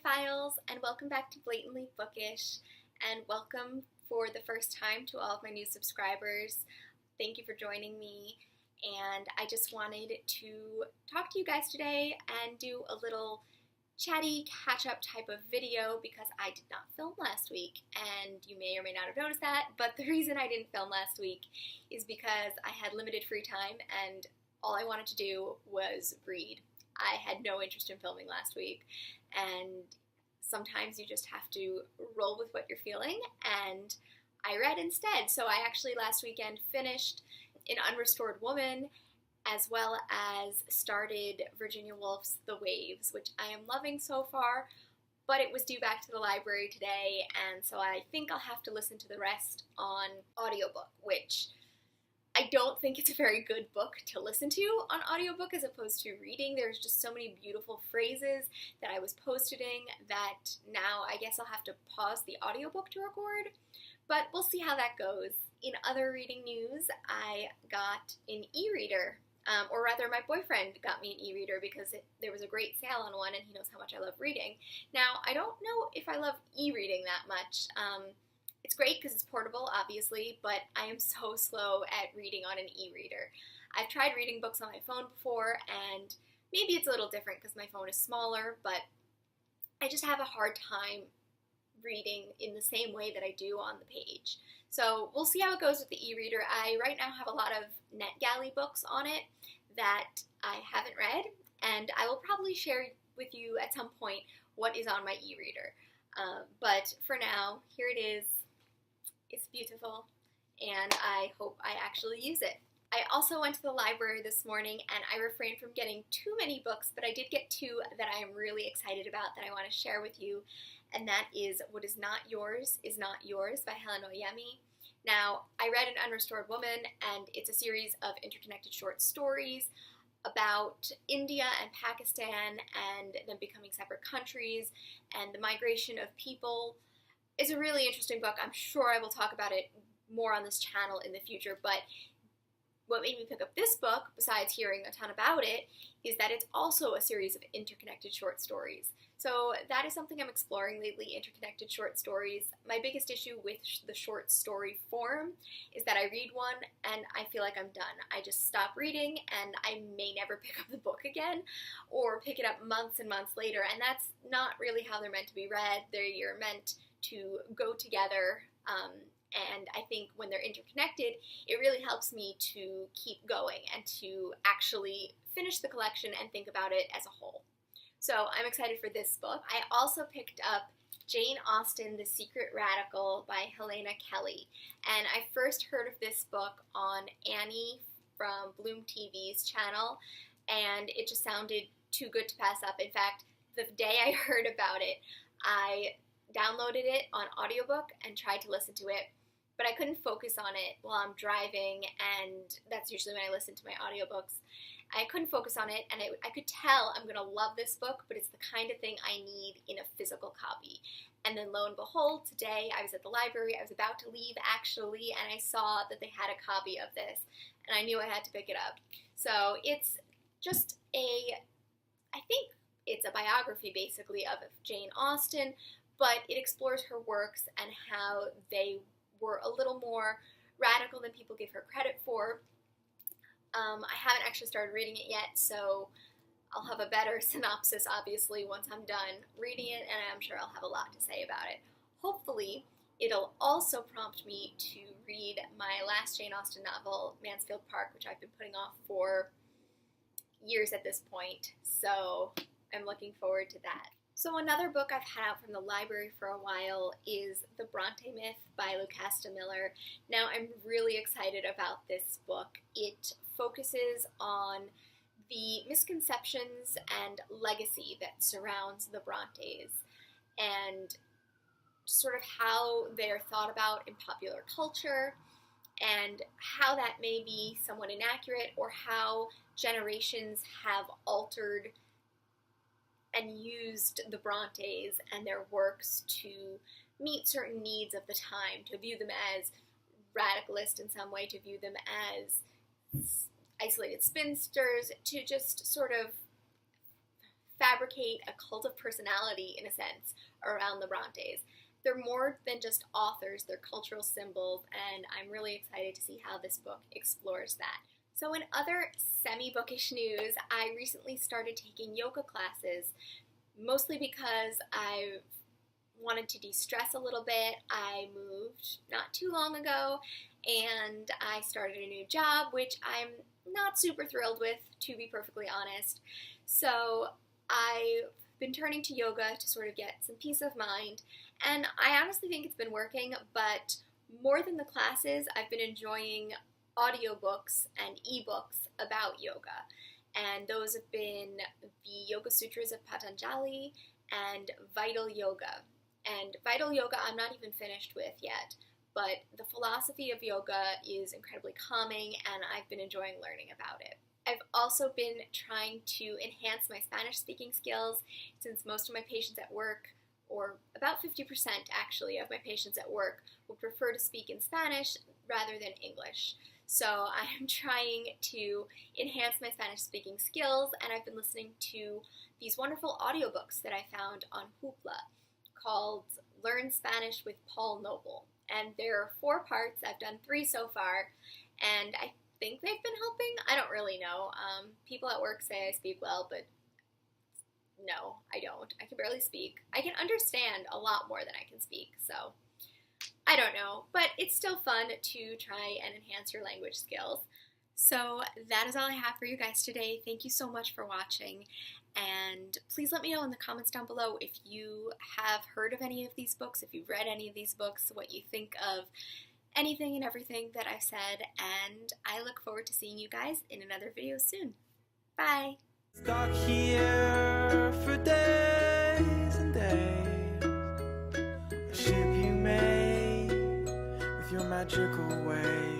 Bookophiles, and welcome back to Blatantly Bookish, and welcome for the first time to all of my new subscribers. Thank you for joining me, and I just wanted to talk to you guys today and do a little chatty catch-up type of video because I did not film last week, and you may or may not have noticed that, but the reason I didn't film last week is because I had limited free time and all I wanted to do was read. I had no interest in filming last week, and sometimes you just have to roll with what you're feeling, and I read instead. So I actually last weekend finished An Unrestored Woman, as well as started Virginia Woolf's The Waves, which I am loving so far, but it was due back to the library today, and so I think I'll have to listen to the rest on audiobook, which I don't think it's a very good book to listen to on audiobook as opposed to reading. There's just so many beautiful phrases that I was posting that now I guess I'll have to pause the audiobook to record, but we'll see how that goes. In other reading news, I got an e-reader, or rather my boyfriend got me an e-reader because there was a great sale on one and he knows how much I love reading. Now, I don't know if I love e-reading that much. It's great because it's portable, obviously, but I am so slow at reading on an e-reader. I've tried reading books on my phone before, and maybe it's a little different because my phone is smaller, but I just have a hard time reading in the same way that I do on the page. So we'll see how it goes with the e-reader. I right now have a lot of NetGalley books on it that I haven't read, and I will probably share with you at some point what is on my e-reader. But for now, here it is. It's beautiful, and I hope I actually use it. I also went to the library this morning, and I refrained from getting too many books, but I did get two that I am really excited about that I want to share with you, and that is What Is Not Yours Is Not Yours by Helen Oyeyemi. Now, I read An Unrestored Woman, and it's a series of interconnected short stories about India and Pakistan and them becoming separate countries and the migration of people. It's a really interesting book. I'm sure I will talk about it more on this channel in the future, but what made me pick up this book, besides hearing a ton about it, is that it's also a series of interconnected short stories. So that is something I'm exploring lately, interconnected short stories. My biggest issue with the short story form is that I read one and I feel like I'm done. I just stop reading and I may never pick up the book again or pick it up months and months later, and that's not really how they're meant to be read. They're meant to go together, and I think when they're interconnected, it really helps me to keep going and to actually finish the collection and think about it as a whole. So I'm excited for this book. I also picked up Jane Austen, The Secret Radical by Helena Kelly, and I first heard of this book on Annie from Bloom TV's channel, and it just sounded too good to pass up. In fact, the day I heard about it, I downloaded it on audiobook and tried to listen to it, but I couldn't focus on it while I'm driving, and that's usually when I listen to my audiobooks. I couldn't focus on it, and I could tell I'm going to love this book, but it's the kind of thing I need in a physical copy. And then lo and behold, today I was at the library, I was about to leave actually, and I saw that they had a copy of this, and I knew I had to pick it up. So it's just I think it's a biography basically of Jane Austen, but it explores her works and how they were a little more radical than people give her credit for. I haven't actually started reading it yet, so I'll have a better synopsis, obviously, once I'm done reading it, and I'm sure I'll have a lot to say about it. Hopefully, it'll also prompt me to read my last Jane Austen novel, Mansfield Park, which I've been putting off for years at this point, so I'm looking forward to that. So another book I've had out from the library for a while is The Bronte Myth by Lucasta Miller. Now I'm really excited about this book. It focuses on the misconceptions and legacy that surrounds the Brontes and sort of how they're thought about in popular culture and how that may be somewhat inaccurate or how generations have altered and used the Brontes and their works to meet certain needs of the time, to view them as radicalist in some way, to view them as isolated spinsters, to just sort of fabricate a cult of personality, in a sense, around the Brontes. They're more than just authors, they're cultural symbols, and I'm really excited to see how this book explores that. So in other semi-bookish news, I recently started taking yoga classes, mostly because I wanted to de-stress a little bit. I moved not too long ago, and I started a new job, which I'm not super thrilled with, to be perfectly honest. So I've been turning to yoga to sort of get some peace of mind, and I honestly think it's been working, but more than the classes, I've been enjoying audiobooks and ebooks about yoga, and those have been the Yoga Sutras of Patanjali and Vital Yoga. And Vital Yoga I'm not even finished with yet, but the philosophy of yoga is incredibly calming, and I've been enjoying learning about it. I've also been trying to enhance my Spanish speaking skills, since most of my patients at work, or about 50% actually of my patients at work, would prefer to speak in Spanish rather than English. So I'm trying to enhance my Spanish speaking skills, and I've been listening to these wonderful audiobooks that I found on Hoopla called Learn Spanish with Paul Noble. And there are 4 parts. I've done 3 so far, and I think they've been helping. I don't really know. People at work say I speak well, but no, I don't. I can barely speak. I can understand a lot more than I can speak, so I don't know. But it's still fun to try and enhance your language skills. So that is all I have for you guys today. Thank you so much for watching, and please let me know in the comments down below if you have heard of any of these books, if you've read any of these books, what you think of anything and everything that I've said, and I look forward to seeing you guys in another video soon. Bye! Stuck here for days and days, a ship you made with your magical ways.